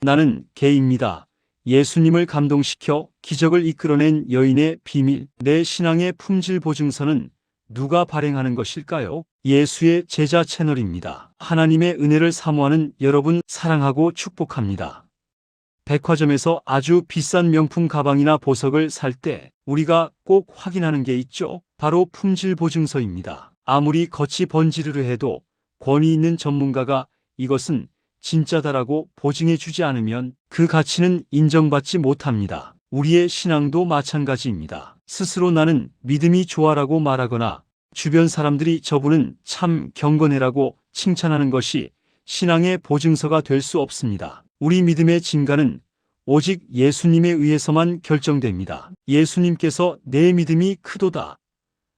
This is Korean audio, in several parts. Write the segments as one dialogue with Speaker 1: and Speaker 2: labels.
Speaker 1: 나는 개입니다. 예수님을 감동시켜 기적을 이끌어낸 여인의 비밀. 내 신앙의 품질 보증서는 누가 발행하는 것일까요? 예수의 제자 채널입니다. 하나님의 은혜를 사모하는 여러분 사랑하고 축복합니다. 백화점에서 아주 비싼 명품 가방이나 보석을 살 때 우리가 꼭 확인하는 게 있죠. 바로 품질 보증서입니다. 아무리 겉이 번지르르 해도 권위 있는 전문가가 이것은 진짜다라고 보증해 주지 않으면 그 가치는 인정받지 못합니다. 우리의 신앙도 마찬가지입니다. 스스로 나는 믿음이 좋아라고 말하거나 주변 사람들이 저분은 참 경건해라고 칭찬하는 것이 신앙의 보증서가 될 수 없습니다. 우리 믿음의 진가는 오직 예수님에 의해서만 결정됩니다. 예수님께서 내 믿음이 크도다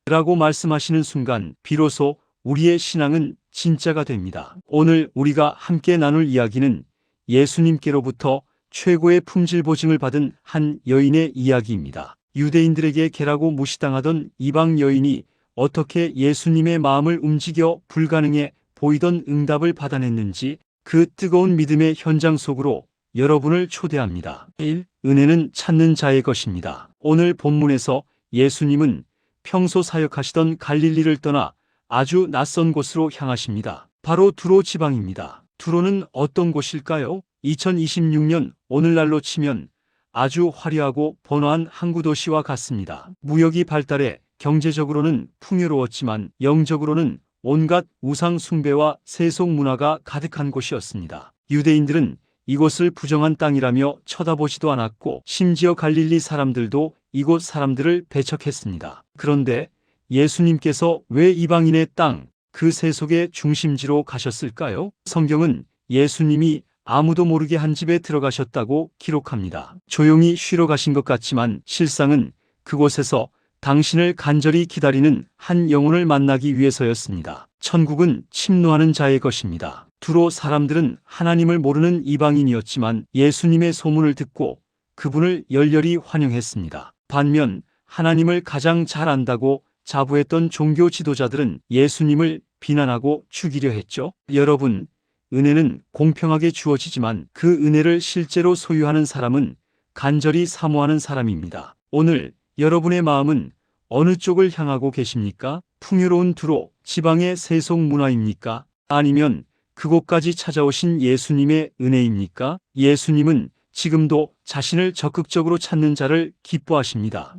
Speaker 1: 라고 말씀하시는 순간 비로소 우리의 신앙은 진짜가 됩니다. 오늘 우리가 함께 나눌 이야기는 예수님께로부터 최고의 품질 보증을 받은 한 여인의 이야기입니다. 유대인들에게 개라고 무시당하던 이방 여인이 어떻게 예수님의 마음을 움직여 불가능해 보이던 응답을 받아냈는지 그 뜨거운 믿음의 현장 속으로 여러분을 초대합니다. 1. 은혜는 찾는 자의 것입니다. 오늘 본문에서 예수님은 평소 사역하시던 갈릴리를 떠나 아주 낯선 곳으로 향하십니다. 바로 두로 지방입니다. 두로는 어떤 곳일까요? 2026년 오늘날로 치면 아주 화려하고 번화한 항구 도시와 같습니다. 무역이 발달해 경제적으로는 풍요로웠지만 영적으로는 온갖 우상 숭배와 세속 문화가 가득한 곳이었습니다. 유대인들은 이곳을 부정한 땅이라며 쳐다보지도 않았고 심지어 갈릴리 사람들도 이곳 사람들을 배척했습니다. 그런데 예수님께서 왜 이방인의 땅, 그 세속의 중심지로 가셨을까요? 성경은 예수님이 아무도 모르게 한 집에 들어가셨다고 기록합니다. 조용히 쉬러 가신 것 같지만 실상은 그곳에서 당신을 간절히 기다리는 한 영혼을 만나기 위해서였습니다. 천국은 침노하는 자의 것입니다. 두로 사람들은 하나님을 모르는 이방인이었지만 예수님의 소문을 듣고 그분을 열렬히 환영했습니다. 반면 하나님을 가장 잘 안다고 자부했던 종교 지도자들은 예수님을 비난하고 죽이려 했죠. 여러분, 은혜는 공평하게 주어지지만 그 은혜를 실제로 소유하는 사람은 간절히 사모하는 사람입니다. 오늘 여러분의 마음은 어느 쪽을 향하고 계십니까? 풍요로운 두로 지방의 세속 문화입니까? 아니면 그곳까지 찾아오신 예수님의 은혜입니까? 예수님은 지금도 자신을 적극적으로 찾는 자를 기뻐하십니다.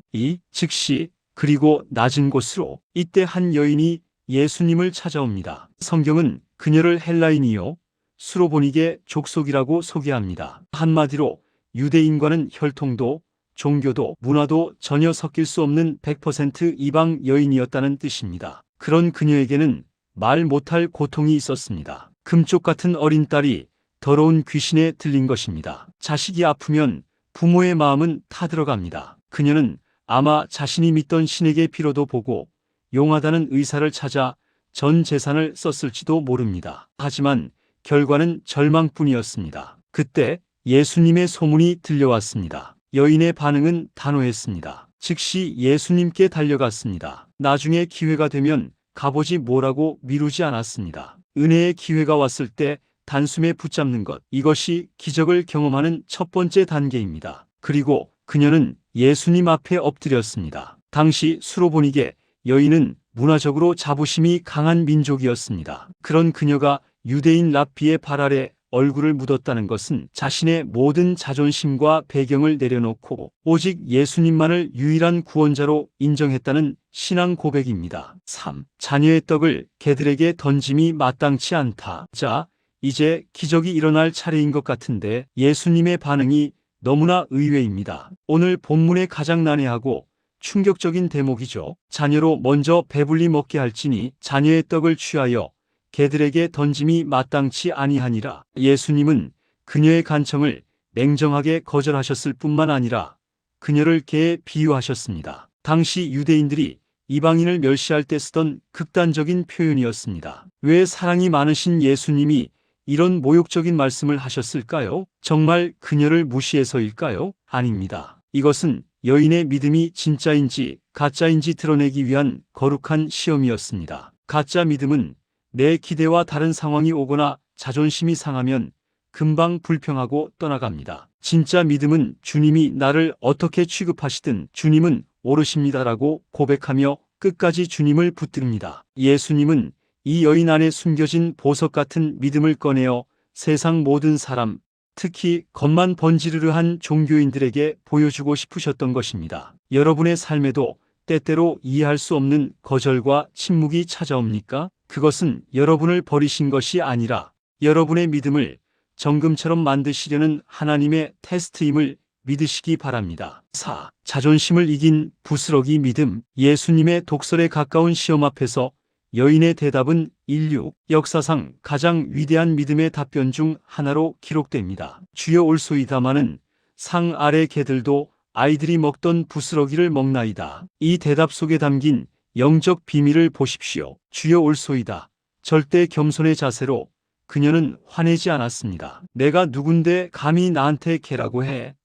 Speaker 1: 즉시 그리고 낮은 곳으로 이때 한 여인이 예수님을 찾아옵니다. 성경은 그녀를 헬라인이요 수로보니게 족속이라고 소개합니다. 한마디로 유대인과는 혈통도 종교도 문화도 전혀 섞일 수 없는 100% 이방 여인이었다는 뜻입니다. 그런 그녀에게는 말 못할 고통이 있었습니다. 금쪽 같은 어린 딸이 더러운 귀신에 들린 것입니다. 자식이 아프면 부모의 마음은 타들어갑니다. 그녀는 아마 자신이 믿던 신에게 빌어도 보고 용하다는 의사를 찾아 전 재산을 썼을지도 모릅니다. 하지만 결과는 절망뿐이었습니다. 그때 예수님의 소문이 들려왔습니다. 여인의 반응은 단호했습니다. 즉시 예수님께 달려갔습니다. 나중에 기회가 되면 가보지 뭐라고 미루지 않았습니다. 은혜의 기회가 왔을 때 단숨에 붙잡는 것, 이것이 기적을 경험하는 첫 번째 단계입니다. 그리고 그녀는 예수님 앞에 엎드렸습니다. 당시 수로보니게 여인은 문화적으로 자부심이 강한 민족이었습니다. 그런 그녀가 유대인 랍비의 발 아래 얼굴을 묻었다는 것은 자신의 모든 자존심과 배경을 내려놓고 오직 예수님만을 유일한 구원자로 인정했다는 신앙 고백입니다. 3. 자녀의 떡을 개들에게 던짐이 마땅치 않다. 자, 이제 기적이 일어날 차례인 것 같은데 예수님의 반응이 너무나 의외입니다. 오늘 본문의 가장 난해하고 충격적인 대목이죠. 자녀로 먼저 배불리 먹게 할지니 자녀의 떡을 취하여 개들에게 던짐이 마땅치 아니하니라. 예수님은 그녀의 간청을 냉정하게 거절하셨을 뿐만 아니라 그녀를 개에 비유하셨습니다. 당시 유대인들이 이방인을 멸시할 때 쓰던 극단적인 표현이었습니다. 왜 사랑이 많으신 예수님이 이런 모욕적인 말씀을 하셨을까요? 정말 그녀를 무시해서일까요? 아닙니다. 이것은 여인의 믿음이 진짜인지 가짜인지 드러내기 위한 거룩한 시험이었습니다. 가짜 믿음은 내 기대와 다른 상황이 오거나 자존심이 상하면 금방 불평하고 떠나갑니다. 진짜 믿음은 주님이 나를 어떻게 취급하시든 주님은 옳으십니다라고 고백하며 끝까지 주님을 붙듭니다. 예수님은 이 여인 안에 숨겨진 보석 같은 믿음을 꺼내어 세상 모든 사람, 특히 겉만 번지르르한 종교인들에게 보여주고 싶으셨던 것입니다. 여러분의 삶에도 때때로 이해할 수 없는 거절과 침묵이 찾아옵니까? 그것은 여러분을 버리신 것이 아니라 여러분의 믿음을 정금처럼 만드시려는 하나님의 테스트임을 믿으시기 바랍니다. 4. 자존심을 이긴 부스러기 믿음. 예수님의 독설에 가까운 시험 앞에서 여인의 대답은 인류 역사상 가장 위대한 믿음의 답변 중 하나로 기록됩니다. 주여 올소이다마는 상 아래 개들도 아이들이 먹던 부스러기를 먹나이다. 이 대답 속에 담긴 영적 비밀을 보십시오. 주여 올소이다. 절대 겸손의 자세로 그녀는 화내지 않았습니다. 내가 누군데 감히 나한테 개라고 해?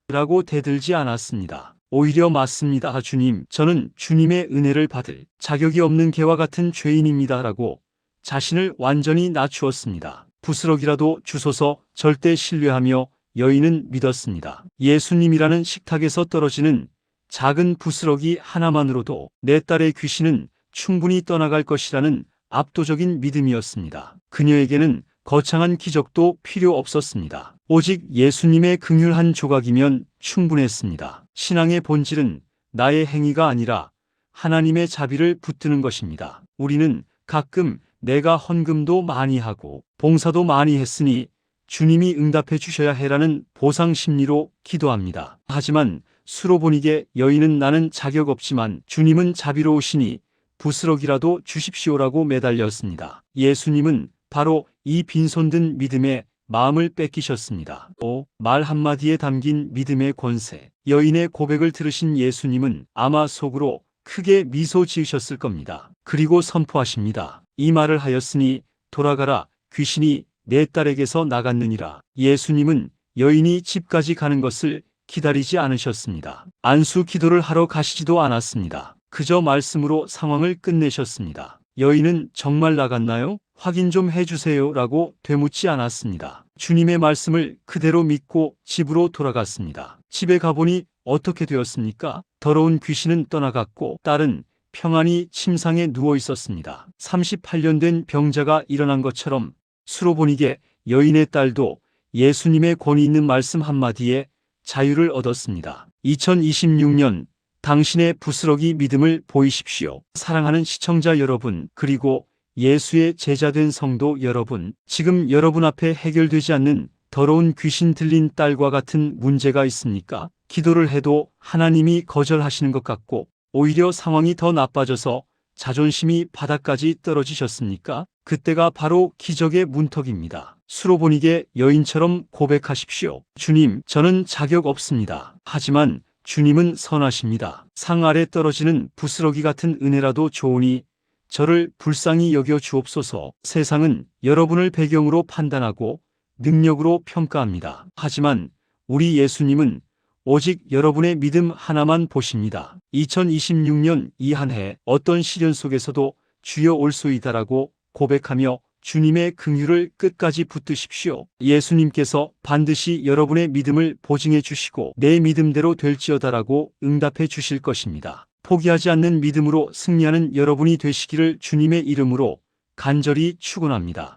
Speaker 1: 라고 대들지 않았습니다. 오히려 맞습니다. 주님, 저는 주님의 은혜를 받을 자격이 없는 개와 같은 죄인입니다. 라고 자신을 완전히 낮추었습니다. 부스러기라도 주소서. 절대 신뢰하며 여인은 믿었습니다. 예수님이라는 식탁에서 떨어지는 작은 부스러기 하나만으로도 내 딸의 귀신은 충분히 떠나갈 것이라는 압도적인 믿음이었습니다. 그녀에게는 거창한 기적도 필요 없었습니다. 오직 예수님의 긍휼 한 조각이면 충분했습니다. 신앙의 본질은 나의 행위가 아니라 하나님의 자비를 붙드는 것입니다. 우리는 가끔 내가 헌금도 많이 하고 봉사도 많이 했으니 주님이 응답해 주셔야 해라는 보상 심리로 기도합니다. 하지만 수로보니게 여인은 나는 자격 없지만 주님은 자비로우시니 부스러기라도 주십시오라고 매달렸습니다. 예수님은 바로 이 빈손든 믿음에 마음을 뺏기셨습니다. 말 한마디에 담긴 믿음의 권세. 여인의 고백을 들으신 예수님은 아마 속으로 크게 미소 지으셨을 겁니다. 그리고 선포하십니다. 이 말을 하였으니 돌아가라. 귀신이 내 딸에게서 나갔느니라. 예수님은 여인이 집까지 가는 것을 기다리지 않으셨습니다. 안수 기도를 하러 가시지도 않았습니다. 그저 말씀으로 상황을 끝내셨습니다. 여인은 정말 나갔나요? 확인 좀 해주세요 라고 되묻지 않았습니다. 주님의 말씀을 그대로 믿고 집으로 돌아갔습니다. 집에 가보니 어떻게 되었습니까? 더러운 귀신은 떠나갔고 딸은 평안히 침상에 누워 있었습니다. 38년 된 병자가 일어난 것처럼 수로보니게 여인의 딸도 예수님의 권위 있는 말씀 한마디에 자유를 얻었습니다. 2026년 당신의 부스러기 믿음을 보이십시오. 사랑하는 시청자 여러분, 그리고 예수의 제자된 성도 여러분, 지금 여러분 앞에 해결되지 않는 더러운 귀신 들린 딸과 같은 문제가 있습니까? 기도를 해도 하나님이 거절하시는 것 같고 오히려 상황이 더 나빠져서 자존심이 바닥까지 떨어지셨습니까? 그때가 바로 기적의 문턱입니다. 수로보니게 여인처럼 고백하십시오. 주님, 저는 자격 없습니다. 하지만 주님은 선하십니다. 상 아래 떨어지는 부스러기 같은 은혜라도 좋으니 저를 불쌍히 여겨 주옵소서. 세상은 여러분을 배경으로 판단하고 능력으로 평가합니다. 하지만 우리 예수님은 오직 여러분의 믿음 하나만 보십니다. 2026년 이 한 해 어떤 시련 속에서도 주여 올소이다라고 고백하며 주님의 긍휼을 끝까지 붙드십시오. 예수님께서 반드시 여러분의 믿음을 보증해 주시고 내 믿음대로 될지어다라고 응답해 주실 것입니다. 포기하지 않는 믿음으로 승리하는 여러분이 되시기를 주님의 이름으로 간절히 축원합니다.